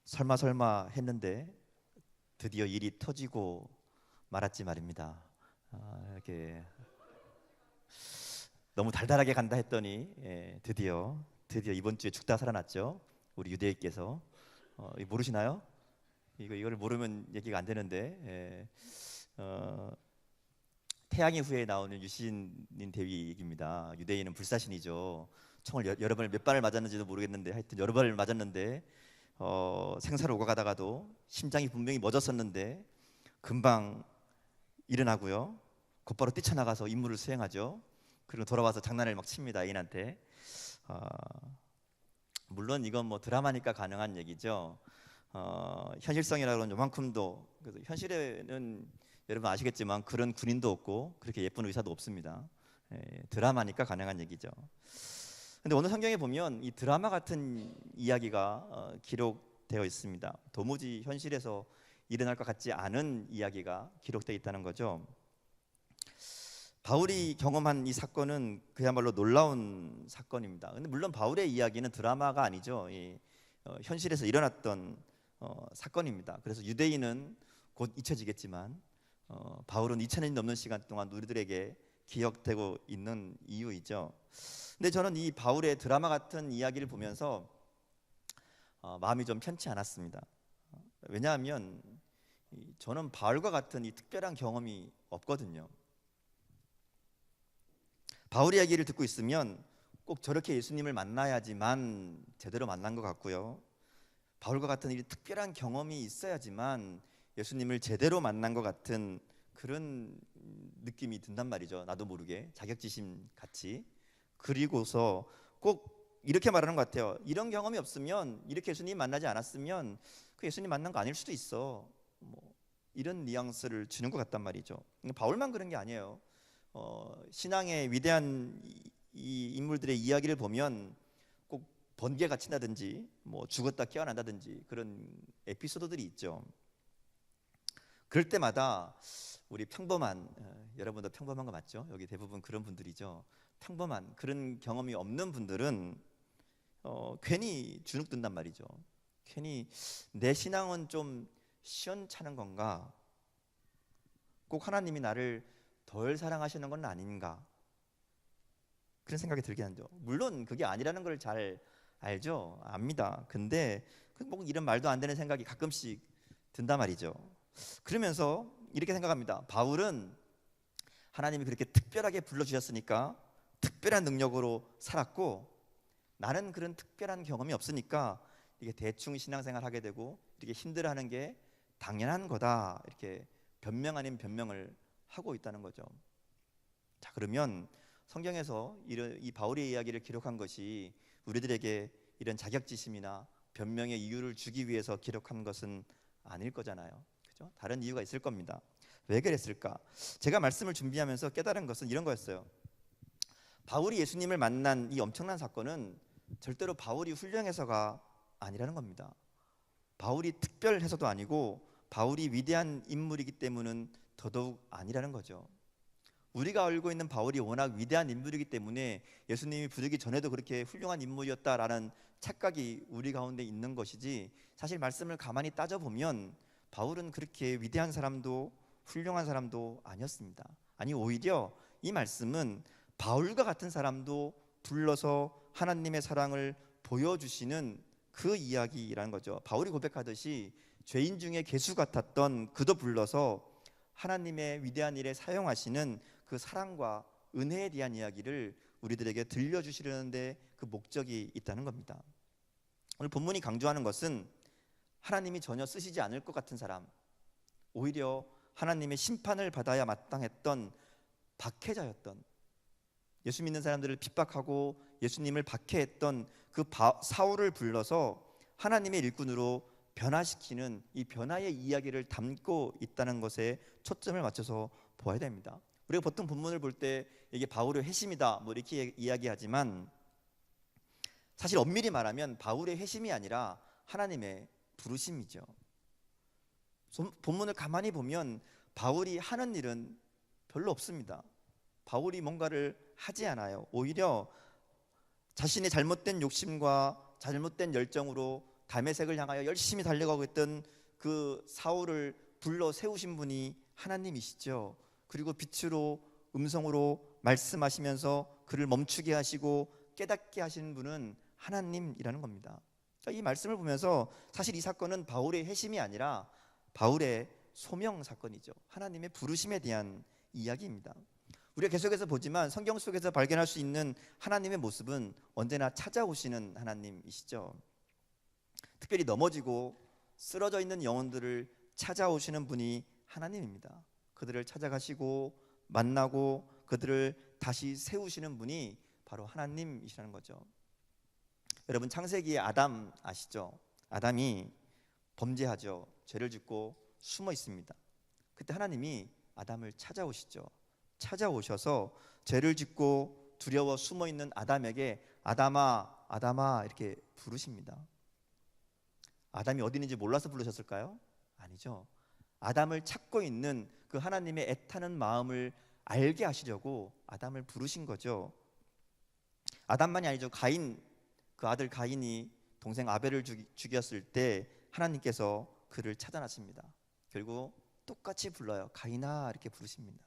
설마 설마 했는데 드디어 일이 터지고 말았지 말입니다. 이렇게 너무 달달하게 간다 했더니 드디어 이번 주에 죽다 살아났죠. 우리 유대인께서 모르시나요? 이걸 모르면 얘기가 안 되는데 태양의 후예 나오는 유시민 대위 얘기입니다. 유대인은 불사신이죠. 총을 여러 번을 몇 발을 맞았는지도 모르겠는데 하여튼 여러 발을 맞았는데 생사를 오가다가도 심장이 분명히 멎었었는데 금방 일어나고요. 곧바로 뛰쳐나가서 임무를 수행하죠. 그리고 돌아와서 장난을 막 칩니다. 애인한테. 어, 물론 이건 뭐 드라마니까 가능한 얘기죠. 현실성이라고는 요만큼도, 그래서 현실에는 여러분 아시겠지만 그런 군인도 없고 그렇게 예쁜 의사도 없습니다. 드라마니까 가능한 얘기죠. 근데 오늘 성경에 보면 이 드라마 같은 이야기가 기록되어 있습니다. 도무지 현실에서 일어날 것 같지 않은 이야기가 기록되어 있다는 거죠. 바울이 경험한 이 사건은 그야말로 놀라운 사건입니다. 근데 물론 바울의 이야기는 드라마가 아니죠. 현실에서 일어났던 사건입니다. 그래서 유대인은 곧 잊혀지겠지만 바울은 2000년이 넘는 시간 동안 우리들에게 기억되고 있는 이유이죠. 근데 저는 이 바울의 드라마 같은 이야기를 보면서 마음이 좀 편치 않았습니다. 왜냐하면 저는 바울과 같은 이 특별한 경험이 없거든요. 바울의 이야기를 듣고 있으면 꼭 저렇게 예수님을 만나야지만 제대로 만난 것 같고요. 바울과 같은 이 특별한 경험이 있어야지만 예수님을 제대로 만난 것 같은 그런 느낌이 든단 말이죠. 나도 모르게 자격지심 같이. 그리고서 꼭 이렇게 말하는 것 같아요. 이런 경험이 없으면, 이렇게 예수님 만나지 않았으면 그 예수님 만난 거 아닐 수도 있어. 뭐 이런 뉘앙스를 주는 것 같단 말이죠. 바울만 그런 게 아니에요. 신앙의 위대한 이 인물들의 이야기를 보면 꼭 번개가 친다든지 뭐 죽었다 깨어난다든지 그런 에피소드들이 있죠. 그럴 때마다 우리 평범한, 여러분도 평범한 거 맞죠? 여기 대부분 그런 분들이죠. 평범한 그런 경험이 없는 분들은 괜히 주눅든단 말이죠. 괜히 내 신앙은 좀 시원찮은 건가? 꼭 하나님이 나를 덜 사랑하시는 건 아닌가? 그런 생각이 들게 하죠. 물론 그게 아니라는 걸 잘 알죠. 압니다. 근데 뭐 이런 말도 안 되는 생각이 가끔씩 든단 말이죠. 그러면서 이렇게 생각합니다. 바울은 하나님이 그렇게 특별하게 불러주셨으니까 특별한 능력으로 살았고, 나는 그런 특별한 경험이 없으니까 이게 대충 신앙생활 하게 되고 이렇게 힘들어하는 게 당연한 거다, 이렇게 변명 아닌 변명을 하고 있다는 거죠. 자, 그러면 성경에서 이 바울의 이야기를 기록한 것이 우리들에게 이런 자격지심이나 변명의 이유를 주기 위해서 기록한 것은 아닐 거잖아요. 그죠? 다른 이유가 있을 겁니다. 왜 그랬을까? 제가 말씀을 준비하면서 깨달은 것은 이런 거였어요. 바울이 예수님을 만난 이 엄청난 사건은 절대로 바울이 훌륭해서가 아니라는 겁니다. 바울이 특별해서도 아니고 바울이 위대한 인물이기 때문은 더더욱 아니라는 거죠. 우리가 알고 있는 바울이 워낙 위대한 인물이기 때문에 예수님이 부르기 전에도 그렇게 훌륭한 인물이었다라는 착각이 우리 가운데 있는 것이지, 사실 말씀을 가만히 따져보면 바울은 그렇게 위대한 사람도 훌륭한 사람도 아니었습니다. 아니, 오히려 이 말씀은 바울과 같은 사람도 불러서 하나님의 사랑을 보여주시는 그 이야기라는 거죠. 바울이 고백하듯이 죄인 중에 괴수 같았던 그도 불러서 하나님의 위대한 일에 사용하시는 그 사랑과 은혜에 대한 이야기를 우리들에게 들려주시려는데 그 목적이 있다는 겁니다. 오늘 본문이 강조하는 것은 하나님이 전혀 쓰시지 않을 것 같은 사람, 오히려 하나님의 심판을 받아야 마땅했던 박해자였던, 예수 믿는 사람들을 핍박하고 예수님을 박해했던 그 사울을 불러서 하나님의 일꾼으로 변화시키는 이 변화의 이야기를 담고 있다는 것에 초점을 맞춰서 보아야 됩니다. 우리가 보통 본문을 볼 때 이게 바울의 회심이다 뭐 이렇게 이야기하지만, 사실 엄밀히 말하면 바울의 회심이 아니라 하나님의 부르심이죠. 본문을 가만히 보면 바울이 하는 일은 별로 없습니다. 바울이 뭔가를 하지 않아요. 오히려 자신의 잘못된 욕심과 잘못된 열정으로 다메섹을 향하여 열심히 달려가고 있던 그 사울을 불러 세우신 분이 하나님이시죠. 그리고 빛으로 음성으로 말씀하시면서 그를 멈추게 하시고 깨닫게 하시는 분은 하나님이라는 겁니다. 이 말씀을 보면서 사실 이 사건은 바울의 회심이 아니라 바울의 소명 사건이죠. 하나님의 부르심에 대한 이야기입니다. 우리가 계속해서 보지만 성경 속에서 발견할 수 있는 하나님의 모습은 언제나 찾아오시는 하나님이시죠. 특별히 넘어지고 쓰러져 있는 영혼들을 찾아오시는 분이 하나님입니다. 그들을 찾아가시고 만나고 그들을 다시 세우시는 분이 바로 하나님이시라는 거죠. 여러분, 창세기의 아담 아시죠? 아담이 범죄하죠. 죄를 짓고 숨어 있습니다. 그때 하나님이 아담을 찾아오시죠. 찾아오셔서 죄를 짓고 두려워 숨어 있는 아담에게 아담아, 아담아 이렇게 부르십니다. 아담이 어디 있는지 몰라서 부르셨을까요? 아니죠. 아담을 찾고 있는 그 하나님의 애타는 마음을 알게 하시려고 아담을 부르신 거죠. 아담만이 아니죠. 가인, 그 아들 가인이 동생 아벨을 죽였을 때 하나님께서 그를 찾아나십니다. 결국 똑같이 불러요. 가인아 이렇게 부르십니다.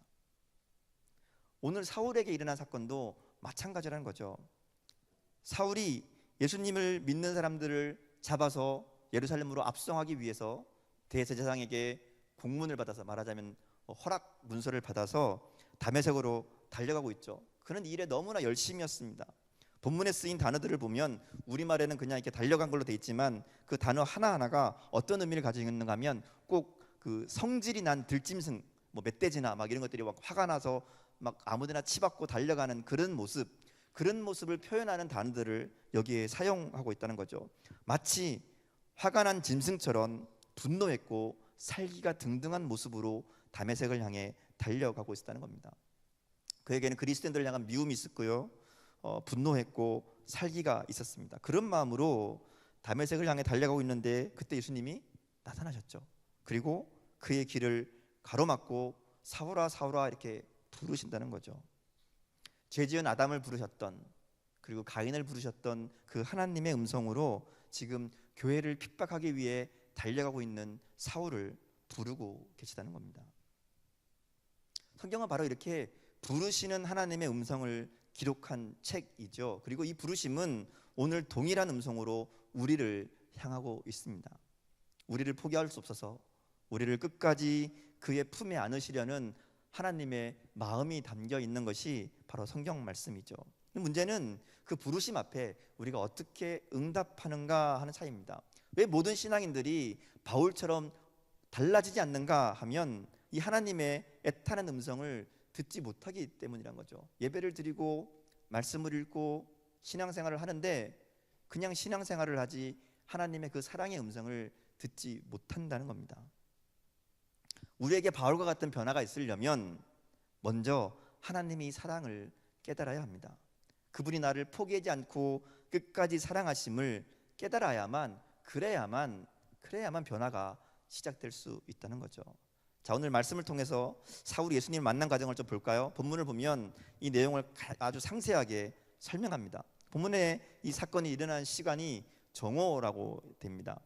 오늘 사울에게 일어난 사건도 마찬가지라는 거죠. 사울이 예수님을 믿는 사람들을 잡아서 예루살렘으로 압송하기 위해서 대제사장에게 공문을 받아서, 말하자면 허락 문서를 받아서 다메섹으로 달려가고 있죠. 그는 이 일에 너무나 열심이었습니다. 본문에 쓰인 단어들을 보면 우리말에는 그냥 이렇게 달려간 걸로 돼 있지만 그 단어 하나하나가 어떤 의미를 가지고 있는가 하면 꼭 그 성질이 난 들짐승, 뭐 멧돼지나 막 이런 것들이 막 화가 나서 막 아무데나 치받고 달려가는 그런 모습을 표현하는 단어들을 여기에 사용하고 있다는 거죠. 마치 화가 난 짐승처럼 분노했고 살기가 등등한 모습으로 다메섹을 향해 달려가고 있었다는 겁니다. 그에게는 그리스도인들을 향한 미움이 있었고요, 분노했고 살기가 있었습니다. 그런 마음으로 다메섹을 향해 달려가고 있는데 그때 예수님이 나타나셨죠. 그리고 그의 길을 가로막고 사울아 사울아 이렇게 부르신다는 거죠. 죄지은 아담을 부르셨던, 그리고 가인을 부르셨던 그 하나님의 음성으로 지금 교회를 핍박하기 위해 달려가고 있는 사울을 부르고 계시다는 겁니다. 성경은 바로 이렇게 부르시는 하나님의 음성을 기록한 책이죠. 그리고 이 부르심은 오늘 동일한 음성으로 우리를 향하고 있습니다. 우리를 포기할 수 없어서 우리를 끝까지 그의 품에 안으시려는 하나님의 마음이 담겨 있는 것이 바로 성경 말씀이죠. 문제는 그 부르심 앞에 우리가 어떻게 응답하는가 하는 차이입니다. 왜 모든 신앙인들이 바울처럼 달라지지 않는가 하면 이 하나님의 애타는 음성을 듣지 못하기 때문이란 거죠. 예배를 드리고 말씀을 읽고 신앙생활을 하는데 그냥 신앙생활을 하지 하나님의 그 사랑의 음성을 듣지 못한다는 겁니다. 우리에게 바울과 같은 변화가 있으려면 먼저 하나님이 사랑을 깨달아야 합니다. 그분이 나를 포기하지 않고 끝까지 사랑하심을 깨달아야만, 그래야만 변화가 시작될 수 있다는 거죠. 자, 오늘 말씀을 통해서 사울이 예수님을 만난 과정을 좀 볼까요? 본문을 보면 이 내용을 아주 상세하게 설명합니다. 본문에 이 사건이 일어난 시간이 정오라고 됩니다.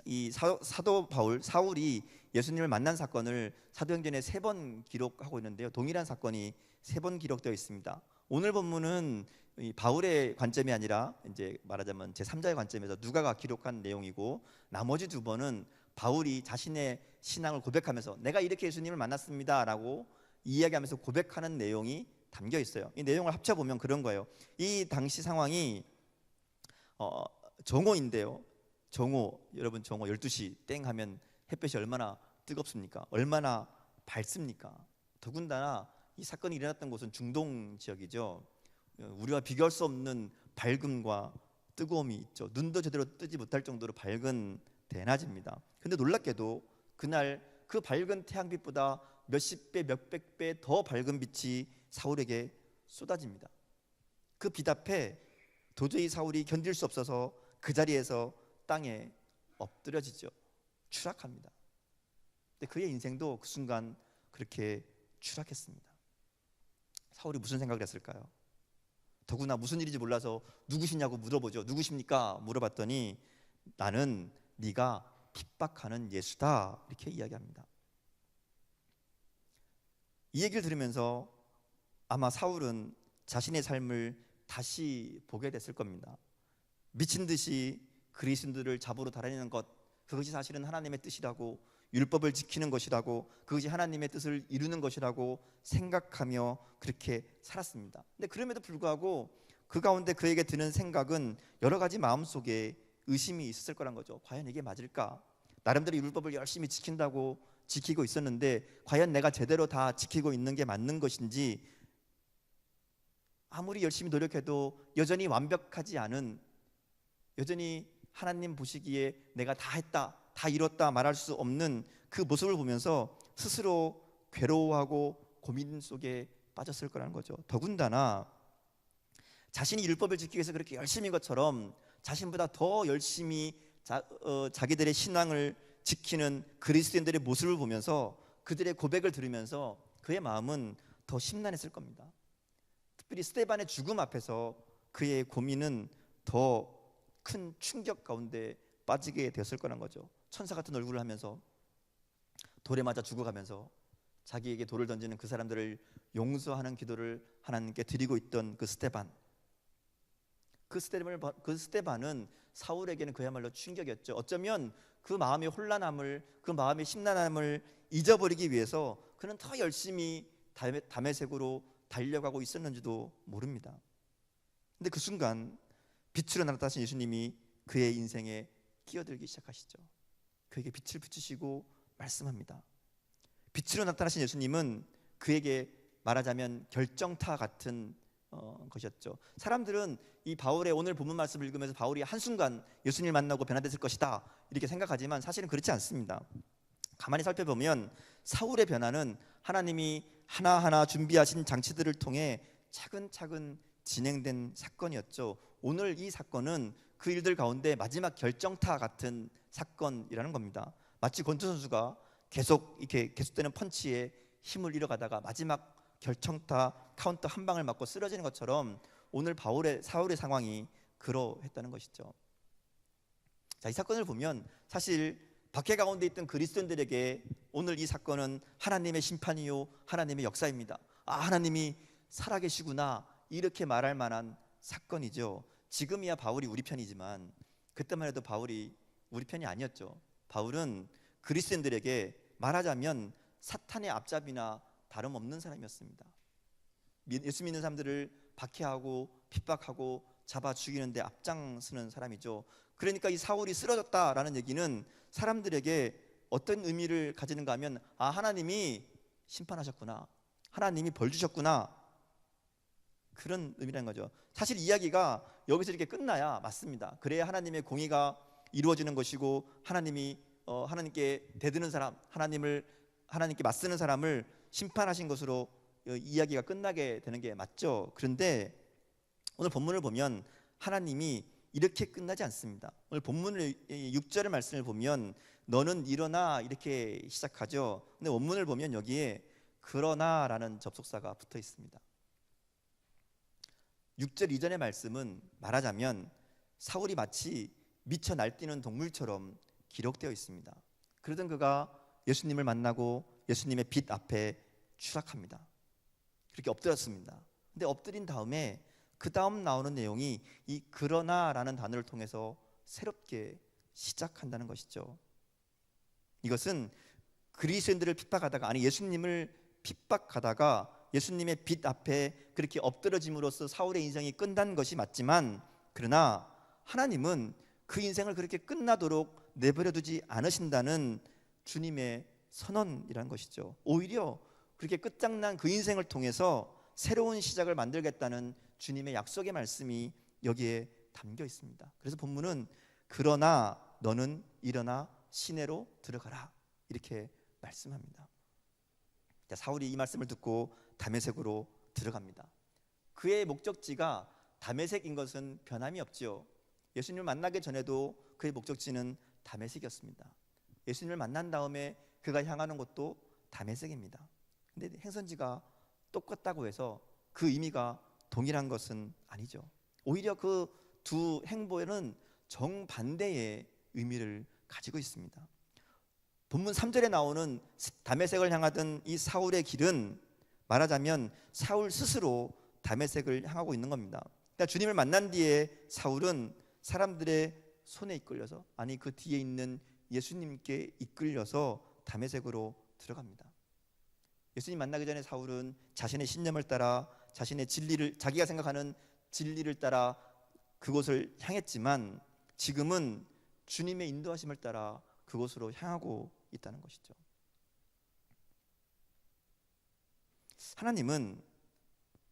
이 사도 바울, 사울이 예수님을 만난 사건을 사도행전에 3번 기록하고 있는데요. 동일한 사건이 3번 기록되어 있습니다. 오늘 본문은 이 바울의 관점이 아니라 이제 말하자면 제3자의 관점에서 누가가 기록한 내용이고, 나머지 2번은 바울이 자신의 신앙을 고백하면서 내가 이렇게 예수님을 만났습니다라고 이야기하면서 고백하는 내용이 담겨 있어요. 이 내용을 합쳐보면 그런 거예요. 이 당시 상황이 정오인데요. 정오, 여러분 정오 12시 땡 하면 햇볕이 얼마나 뜨겁습니까? 얼마나 밝습니까? 더군다나 이 사건이 일어났던 곳은 중동 지역이죠. 우리와 비교할 수 없는 밝음과 뜨거움이 있죠. 눈도 제대로 뜨지 못할 정도로 밝은 대낮입니다. 근데 놀랍게도 그날 그 밝은 태양빛보다 몇십 배, 몇백 배 더 밝은 빛이 사울에게 쏟아집니다. 그 빛 앞에 도저히 사울이 견딜 수 없어서 그 자리에서 땅에 엎드려지죠. 추락합니다. 근데 그의 인생도 그 순간 그렇게 추락했습니다. 사울이 무슨 생각을 했을까요? 더구나 무슨 일인지 몰라서 누구시냐고 물어보죠. 누구십니까? 물어봤더니 나는 네가 핍박하는 예수다, 이렇게 이야기합니다. 이 얘기를 들으면서 아마 사울은 자신의 삶을 다시 보게 됐을 겁니다. 미친 듯이 그리스도인들을 잡으러 다니는 것, 그것이 사실은 하나님의 뜻이라고, 율법을 지키는 것이라고, 그것이 하나님의 뜻을 이루는 것이라고 생각하며 그렇게 살았습니다. 근데 그럼에도 불구하고 그 가운데 그에게 드는 생각은 여러 가지 마음속에 의심이 있었을 거란 거죠. 과연 이게 맞을까? 나름대로 율법을 열심히 지킨다고 지키고 있었는데 과연 내가 제대로 다 지키고 있는 게 맞는 것인지, 아무리 열심히 노력해도 여전히 완벽하지 않은, 여전히 하나님 보시기에 내가 다 했다, 다 이뤘다 말할 수 없는 그 모습을 보면서 스스로 괴로워하고 고민 속에 빠졌을 거라는 거죠. 더군다나 자신이 율법을 지키기 위해서 그렇게 열심인 것처럼 자신보다 더 열심히 자기들의 신앙을 지키는 그리스도인들의 모습을 보면서, 그들의 고백을 들으면서 그의 마음은 더 심란했을 겁니다. 특별히 스데반의 죽음 앞에서 그의 고민은 더 큰 충격 가운데 빠지게 되었을 거란 거죠. 천사 같은 얼굴을 하면서 돌에 맞아 죽어가면서 자기에게 돌을 던지는 그 사람들을 용서하는 기도를 하나님께 드리고 있던 그 스데반, 그 스데반은 사울에게는 그야말로 충격이었죠. 어쩌면 그 마음의 혼란함을, 그 마음의 심란함을 잊어버리기 위해서 그는 더 열심히 다메섹으로 달려가고 있었는지도 모릅니다. 근데 그 순간 빛으로 나타나신 예수님이 그의 인생에 끼어들기 시작하시죠. 그에게 빛을 비추시고 말씀합니다. 빛으로 나타나신 예수님은 그에게 말하자면 결정타 같은 것이었죠. 사람들은 이 바울의 오늘 본문 말씀을 읽으면서 바울이 한순간 예수님을 만나고 변화됐을 것이다 이렇게 생각하지만 사실은 그렇지 않습니다. 가만히 살펴보면 사울의 변화는 하나님이 하나하나 준비하신 장치들을 통해 차근차근 진행된 사건이었죠. 오늘 이 사건은 그 일들 가운데 마지막 결정타 같은 사건이라는 겁니다. 마치 권투 선수가 계속 이렇게 계속되는 펀치에 힘을 잃어가다가 마지막 결정타 카운터 한 방을 맞고 쓰러지는 것처럼 오늘 사울의 상황이 그러했다는 것이죠. 자, 이 사건을 보면 사실 박해 가운데 있던 그리스도인들에게 오늘 이 사건은 하나님의 심판이요 하나님의 역사입니다. 아, 하나님이 살아계시구나 이렇게 말할 만한 사건이죠. 지금이야 바울이 우리 편이지만 그때만 해도 바울이 우리 편이 아니었죠. 바울은 그리스도인들에게 말하자면 사탄의 앞잡이나 다름없는 사람이었습니다. 예수 믿는 사람들을 박해하고 핍박하고 잡아 죽이는데 앞장서는 사람이죠. 그러니까 이 사울이 쓰러졌다라는 얘기는 사람들에게 어떤 의미를 가지는가 하면, 아, 하나님이 심판하셨구나, 하나님이 벌 주셨구나, 그런 의미라는 거죠. 사실 이야기가 여기서 이렇게 끝나야 맞습니다. 그래야 하나님의 공의가 이루어지는 것이고 하나님이 하나님께 대드는 사람, 하나님께 맞서는 사람을 심판하신 것으로 이야기가 끝나게 되는 게 맞죠. 그런데 오늘 본문을 보면 하나님이 이렇게 끝나지 않습니다. 오늘 본문을 6절의 말씀을 보면 너는 일어나 이렇게 시작하죠. 근데 원문을 보면 여기에 그러나라는 접속사가 붙어 있습니다. 6절 이전의 말씀은 말하자면 사울이 마치 미쳐 날뛰는 동물처럼 기록되어 있습니다. 그러던 그가 예수님을 만나고 예수님의 빛 앞에 추락합니다. 그렇게 엎드렸습니다. 근데 엎드린 다음에 그 다음 나오는 내용이 이 그러나라는 단어를 통해서 새롭게 시작한다는 것이죠. 이것은 그리스도인들을 핍박하다가, 아니 예수님을 핍박하다가 예수님의 빛 앞에 그렇게 엎드러짐으로써 사울의 인생이 끝난 것이 맞지만, 그러나 하나님은 그 인생을 그렇게 끝나도록 내버려두지 않으신다는 주님의 선언이라는 것이죠. 오히려 그렇게 끝장난 그 인생을 통해서 새로운 시작을 만들겠다는 주님의 약속의 말씀이 여기에 담겨 있습니다. 그래서 본문은 그러나 너는 일어나 시내로 들어가라 이렇게 말씀합니다. 자, 사울이 이 말씀을 듣고 다메섹으로 들어갑니다. 그의 목적지가 다메섹인 것은 변함이 없지요. 예수님을 만나기 전에도 그의 목적지는 다메섹이었습니다. 예수님을 만난 다음에 그가 향하는 곳도 다메섹입니다. 근데 행선지가 똑같다고 해서 그 의미가 동일한 것은 아니죠. 오히려 그 두 행보에는 정반대의 의미를 가지고 있습니다. 본문 3절에 나오는 다메섹을 향하던 이 사울의 길은 말하자면 사울 스스로 다메섹을 향하고 있는 겁니다. 그러니까 주님을 만난 뒤에 사울은 사람들의 손에 이끌려서, 아니 그 뒤에 있는 예수님께 이끌려서 다메섹으로 들어갑니다. 예수님 만나기 전에 사울은 자신의 신념을 따라, 자신의 진리를, 자기가 생각하는 진리를 따라 그곳을 향했지만 지금은 주님의 인도하심을 따라 그곳으로 향하고 있다는 것이죠. 하나님은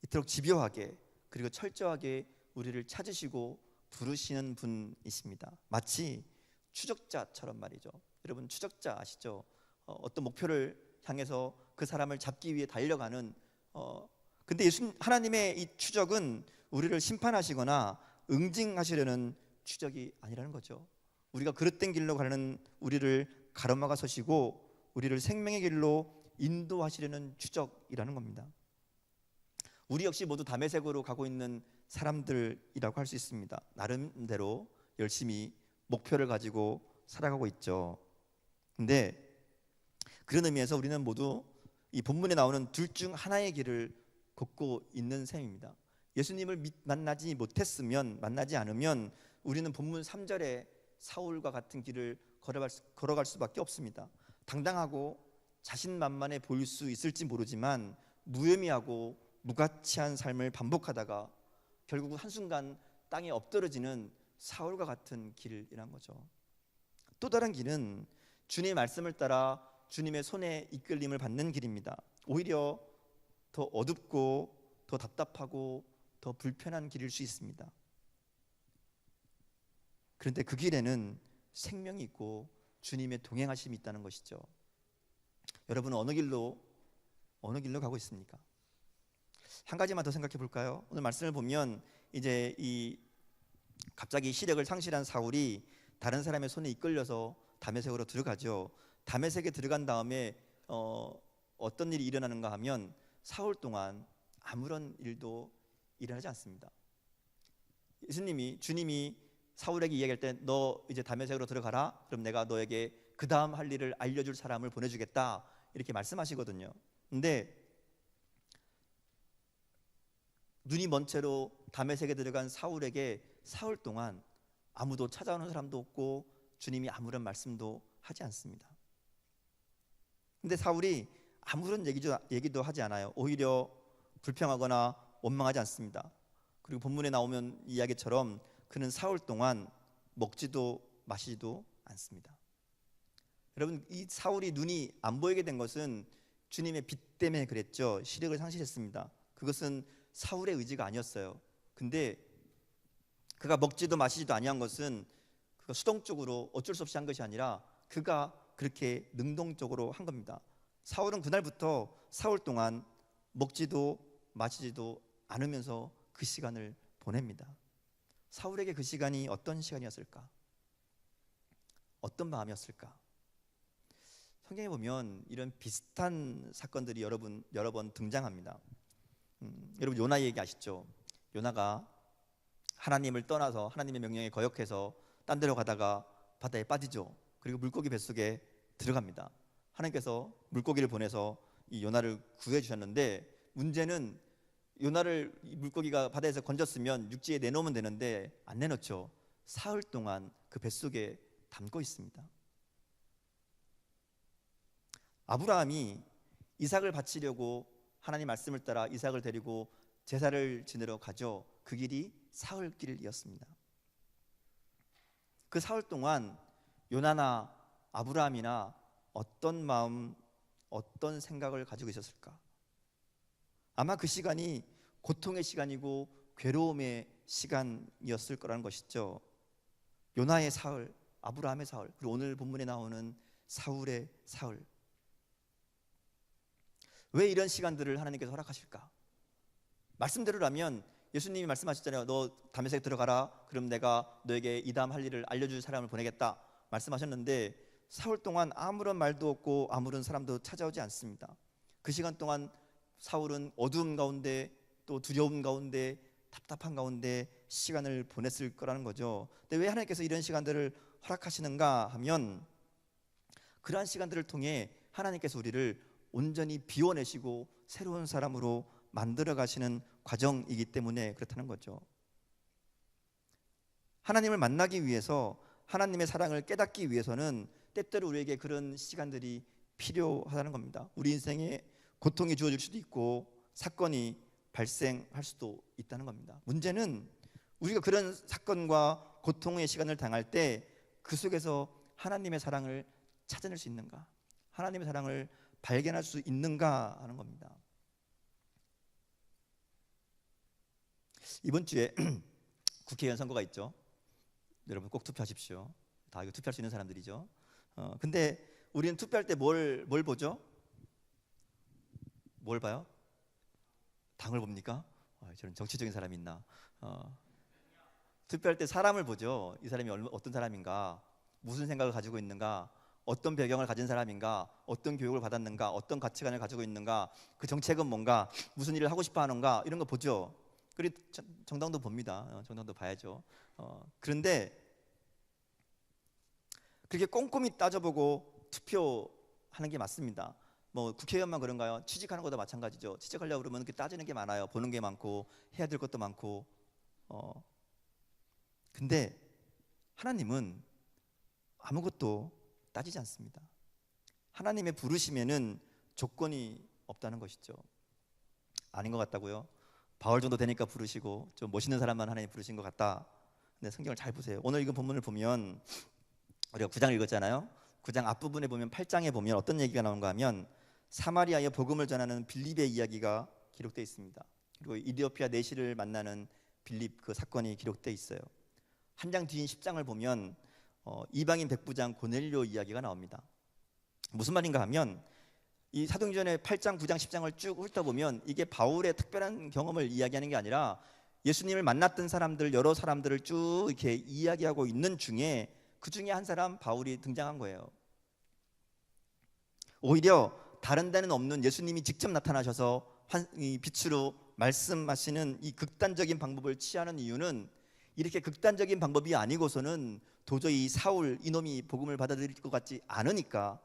이토록 집요하게 그리고 철저하게 우리를 찾으시고 부르시는 분이십니다. 마치 추적자처럼 말이죠. 여러분 추적자 아시죠? 어떤 목표를 향해서 그 사람을 잡기 위해 달려가는 근데 하나님의 이 추적은 우리를 심판하시거나 응징하시려는 추적이 아니라는 거죠. 우리가 그릇된 길로 가는 우리를 가로막아 서시고 우리를 생명의 길로 인도하시려는 추적이라는 겁니다. 우리 역시 모두 다메섹으로 가고 있는 사람들이라고 할 수 있습니다. 나름대로 열심히 목표를 가지고 살아가고 있죠. 근데 그런 의미에서 우리는 모두 이 본문에 나오는 둘 중 하나의 길을 걷고 있는 셈입니다. 예수님을 만나지 않으면 우리는 본문 3절에 사울과 같은 길을 걸어갈 수밖에 없습니다. 당당하고 자신만만해 보일 수 있을지 모르지만 무의미하고 무가치한 삶을 반복하다가 결국 한순간 땅에 엎드러지는 사울과 같은 길이란 거죠. 또 다른 길은 주님의 말씀을 따라 주님의 손에 이끌림을 받는 길입니다. 오히려 더 어둡고 더 답답하고 더 불편한 길일 수 있습니다. 그런데 그 길에는 생명이 있고 주님의 동행하심이 있다는 것이죠. 여러분은 어느 길로 가고 있습니까? 한 가지만 더 생각해 볼까요? 오늘 말씀을 보면 이제 갑자기 시력을 상실한 사울이 다른 사람의 손에 이끌려서 다메섹으로 들어가죠. 다메섹에 들어간 다음에 어떤 일이 일어나는가 하면 사흘 동안 아무런 일도 일어나지 않습니다. 주님이 사울에게 이야기할 때 너 이제 다메섹으로 들어가라. 그럼 내가 너에게 그 다음 할 일을 알려줄 사람을 보내주겠다. 이렇게 말씀하시거든요. 근데 눈이 먼 채로 다메섹에 들어간 사울에게 사흘 동안 아무도 찾아오는 사람도 없고 주님이 아무런 말씀도 하지 않습니다. 근데 사울이 아무런 얘기도 하지 않아요. 오히려 불평하거나 원망하지 않습니다. 그리고 본문에 나오면 이야기처럼 그는 사흘 동안 먹지도 마시지도 않습니다. 여러분 이 사울이 눈이 안 보이게 된 것은 주님의 빛 때문에 그랬죠. 시력을 상실했습니다. 그것은 사울의 의지가 아니었어요. 근데 그가 먹지도 마시지도 아니한 것은 그가 수동적으로 어쩔 수 없이 한 것이 아니라 그가 그렇게 능동적으로 한 겁니다. 사울은 그날부터 사흘 동안 먹지도 마시지도 않으면서 그 시간을 보냅니다. 사울에게 그 시간이 어떤 시간이었을까? 어떤 마음이었을까? 성경에 보면 이런 비슷한 사건들이 여러 번 등장합니다. 여러분 요나 얘기 아시죠? 요나가 하나님을 떠나서 하나님의 명령에 거역해서 딴 데로 가다가 바다에 빠지죠. 그리고 물고기 뱃속에 들어갑니다. 하나님께서 물고기를 보내서 이 요나를 구해 주셨는데 문제는 요나를 물고기가 바다에서 건졌으면 육지에 내놓으면 되는데 안 내놓죠. 사흘 동안 그 뱃속에 담고 있습니다. 아브라함이 이삭을 바치려고 하나님 말씀을 따라 이삭을 데리고 제사를 지내러 가죠. 그 길이 사흘길이었습니다. 그 사흘 동안 요나나 아브라함이나 어떤 마음, 어떤 생각을 가지고 있었을까? 아마 그 시간이 고통의 시간이고 괴로움의 시간이었을 거라는 것이죠. 요나의 사흘, 아브라함의 사흘, 그리고 오늘 본문에 나오는 사울의 사흘. 왜 이런 시간들을 하나님께서 허락하실까? 말씀대로라면 예수님이 말씀하셨잖아요. 너 다메섹 들어가라. 그럼 내가 너에게 이 다음 할 일을 알려줄 사람을 보내겠다 말씀하셨는데 사흘 동안 아무런 말도 없고 아무런 사람도 찾아오지 않습니다. 그 시간 동안 사울은 어두움 가운데 또 두려움 가운데 답답한 가운데 시간을 보냈을 거라는 거죠. 근데 왜 하나님께서 이런 시간들을 허락하시는가 하면 그러한 시간들을 통해 하나님께서 우리를 온전히 비워내시고 새로운 사람으로 만들어 가시는 과정이기 때문에 그렇다는 거죠. 하나님을 만나기 위해서, 하나님의 사랑을 깨닫기 위해서는 때때로 우리에게 그런 시간들이 필요하다는 겁니다. 우리 인생에 고통이 주어질 수도 있고 사건이 발생할 수도 있다는 겁니다. 문제는 우리가 그런 사건과 고통의 시간을 당할 때 그 속에서 하나님의 사랑을 찾아낼 수 있는가, 하나님의 사랑을 발견할 수 있는가 하는 겁니다. 이번 주에 국회의원 선거가 있죠. 여러분 꼭 투표하십시오. 다 이거 투표할 수 있는 사람들이죠. 근데 우리는 투표할 때 뭘 보죠? 뭘 봐요? 당을 봅니까? 저는 정치적인 사람이 있나? 투표할 때 사람을 보죠. 이 사람이 어떤 사람인가, 무슨 생각을 가지고 있는가, 어떤 배경을 가진 사람인가, 어떤 교육을 받았는가, 어떤 가치관을 가지고 있는가, 그 정책은 뭔가, 무슨 일을 하고 싶어 하는가, 이런 거 보죠. 그리고 정당도 봅니다. 정당도 봐야죠. 그런데 그렇게 꼼꼼히 따져보고 투표하는 게 맞습니다. 뭐 국회의원만 그런가요? 취직하는 것도 마찬가지죠. 취직하려고 그러면 그 따지는 게 많아요. 보는 게 많고 해야 될 것도 많고. 근데 하나님은 아무것도 따지지 않습니다. 하나님의 부르심에는 조건이 없다는 것이죠. 아닌 것 같다고요? 바울 정도 되니까 부르시고 좀 멋있는 사람만 하나님 부르신 것 같다. 근데 성경을 잘 보세요. 오늘 이거 본문을 보면 우리가 9장 읽었잖아요. 9장 앞부분에 보면 8장에 보면 어떤 얘기가 나온가 하면 사마리아에 복음을 전하는 빌립의 이야기가 기록되어 있습니다. 그리고 이디오피아 내시를 만나는 빌립 그 사건이 기록되어 있어요. 한 장 뒤인 10장을 보면 이방인 백부장 고넬료 이야기가 나옵니다. 무슨 말인가 하면 이 사도행전의 8장, 9장, 10장을 쭉 훑어보면 이게 바울의 특별한 경험을 이야기하는 게 아니라 예수님을 만났던 사람들, 여러 사람들을 쭉 이렇게 이야기하고 있는 중에 그 중에 한 사람 바울이 등장한 거예요. 오히려 다른 데는 없는 예수님이 직접 나타나셔서 이 빛으로 말씀하시는 이 극단적인 방법을 취하는 이유는 이렇게 극단적인 방법이 아니고서는 도저히 사울 이놈이 복음을 받아들일 것 같지 않으니까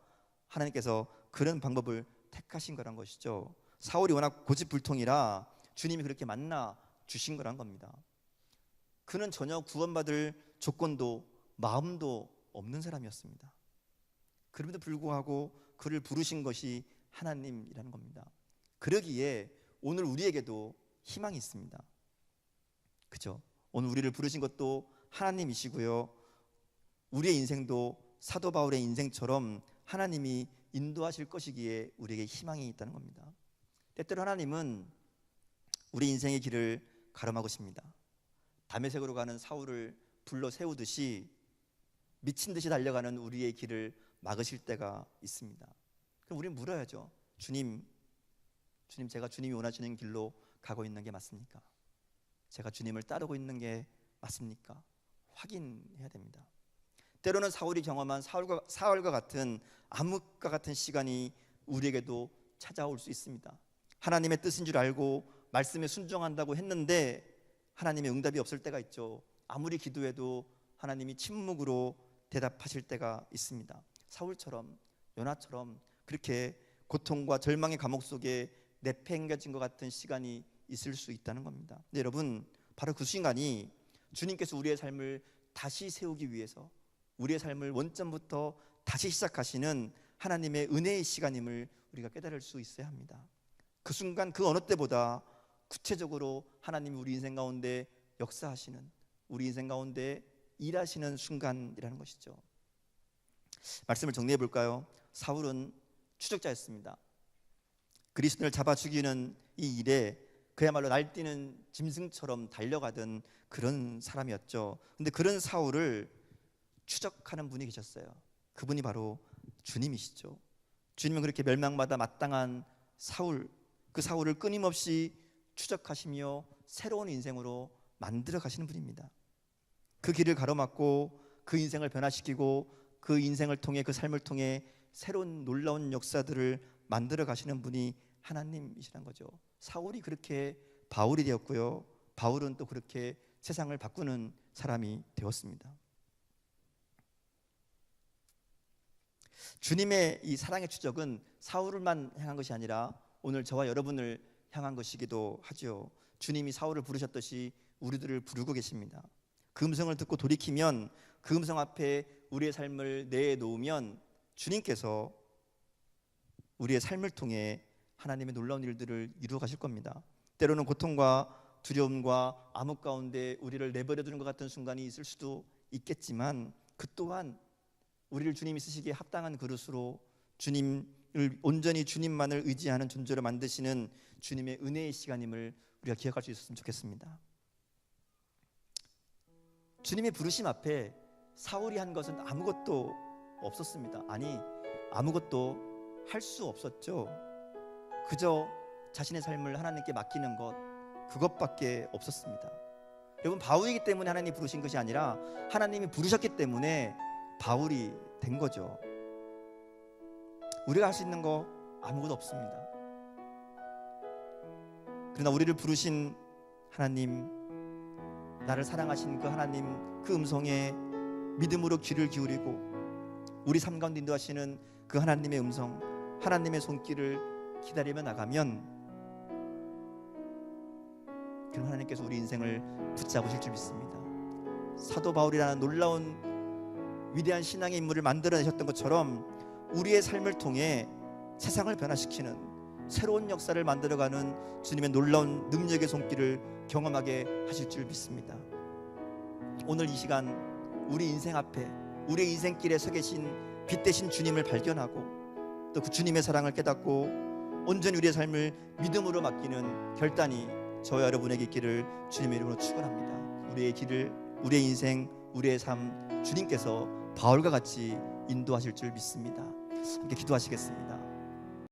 하나님께서 그런 방법을 택하신 거란 것이죠. 사울이 워낙 고집불통이라 주님이 그렇게 만나 주신 거란 겁니다. 그는 전혀 구원받을 조건도 마음도 없는 사람이었습니다. 그럼에도 불구하고 그를 부르신 것이 하나님이라는 겁니다. 그러기에 오늘 우리에게도 희망이 있습니다. 그죠? 오늘 우리를 부르신 것도 하나님이시고요. 우리의 인생도 사도 바울의 인생처럼 하나님이 인도하실 것이기에 우리에게 희망이 있다는 겁니다. 때때로 하나님은 우리 인생의 길을 가름하고십니다. 다메섹으로 가는 사울을 불러 세우듯이 미친 듯이 달려가는 우리의 길을 막으실 때가 있습니다. 그럼 우리는 물어야죠. 주님, 제가 주님이 원하시는 길로 가고 있는 게 맞습니까? 제가 주님을 따르고 있는 게 맞습니까? 확인해야 됩니다. 때로는 사울이 경험한 사울과 같은 암흑과 같은 시간이 우리에게도 찾아올 수 있습니다. 하나님의 뜻인 줄 알고 말씀에 순종한다고 했는데 하나님의 응답이 없을 때가 있죠. 아무리 기도해도 하나님이 침묵으로 대답하실 때가 있습니다. 사울처럼, 요나처럼 그렇게 고통과 절망의 감옥 속에 내팽겨진 것 같은 시간이 있을 수 있다는 겁니다. 근데 여러분, 바로 그 순간이 주님께서 우리의 삶을 다시 세우기 위해서, 우리의 삶을 원점부터 다시 시작하시는 하나님의 은혜의 시간임을 우리가 깨달을 수 있어야 합니다. 그 순간 그 어느 때보다 구체적으로 하나님이 우리 인생 가운데 역사하시는, 우리 인생 가운데 일하시는 순간이라는 것이죠. 말씀을 정리해 볼까요? 사울은 추적자였습니다. 그리스도를 잡아 죽이는 이 일에 그야말로 날뛰는 짐승처럼 달려가던 그런 사람이었죠. 근데 그런 사울을 추적하는 분이 계셨어요. 그분이 바로 주님이시죠. 주님은 그렇게 멸망받아 마땅한 사울, 그 사울을 끊임없이 추적하시며 새로운 인생으로 만들어 가시는 분입니다. 그 길을 가로막고 그 인생을 변화시키고 그 인생을 통해, 그 삶을 통해 새로운 놀라운 역사들을 만들어 가시는 분이 하나님이시란 거죠. 사울이 그렇게 바울이 되었고요, 바울은 또 그렇게 세상을 바꾸는 사람이 되었습니다. 주님의 이 사랑의 추적은 사울을만 향한 것이 아니라 오늘 저와 여러분을 향한 것이기도 하죠. 주님이 사울을 부르셨듯이 우리들을 부르고 계십니다. 그 음성을 듣고 돌이키면, 그 음성 앞에 우리의 삶을 내놓으면 주님께서 우리의 삶을 통해 하나님의 놀라운 일들을 이루어 가실 겁니다. 때로는 고통과 두려움과 암흑 가운데 우리를 내버려 두는 것 같은 순간이 있을 수도 있겠지만, 그 또한 우리를 주님이 쓰시기에 합당한 그릇으로 주님을 온전히 주님만을 의지하는 존재로 만드시는 주님의 은혜의 시간임을 우리가 기억할 수 있었으면 좋겠습니다. 주님의 부르심 앞에 사울이 한 것은 아무것도 없었습니다. 아니, 아무것도 할 수 없었죠. 그저 자신의 삶을 하나님께 맡기는 것, 그것밖에 없었습니다. 여러분, 바울이기 때문에 하나님이 부르신 것이 아니라 하나님이 부르셨기 때문에 바울이 된 거죠. 우리가 할 수 있는 거 아무것도 없습니다. 그러나 우리를 부르신 하나님, 나를 사랑하신 그 하나님, 그 음성에 믿음으로 귀를 기울이고 우리 삶 가운데 인도하시는 그 하나님의 음성, 하나님의 손길을 기다리며 나가면 그럼 하나님께서 우리 인생을 붙잡으실 줄 믿습니다. 사도 바울이라는 놀라운 위대한 신앙의 인물을 만들어내셨던 것처럼 우리의 삶을 통해 세상을 변화시키는 새로운 역사를 만들어가는 주님의 놀라운 능력의 손길을 경험하게 하실 줄 믿습니다. 오늘 이 시간 우리 인생 앞에, 우리의 인생길에 서 계신 빛 대신 주님을 발견하고 또 그 주님의 사랑을 깨닫고 온전히 우리의 삶을 믿음으로 맡기는 결단이 저와 여러분에게 있기를 주님의 이름으로 축원합니다. 우리의 길을, 우리의 인생, 우리의 삶 주님께서 바울과 같이 인도하실 줄 믿습니다. 함께 기도하시겠습니다.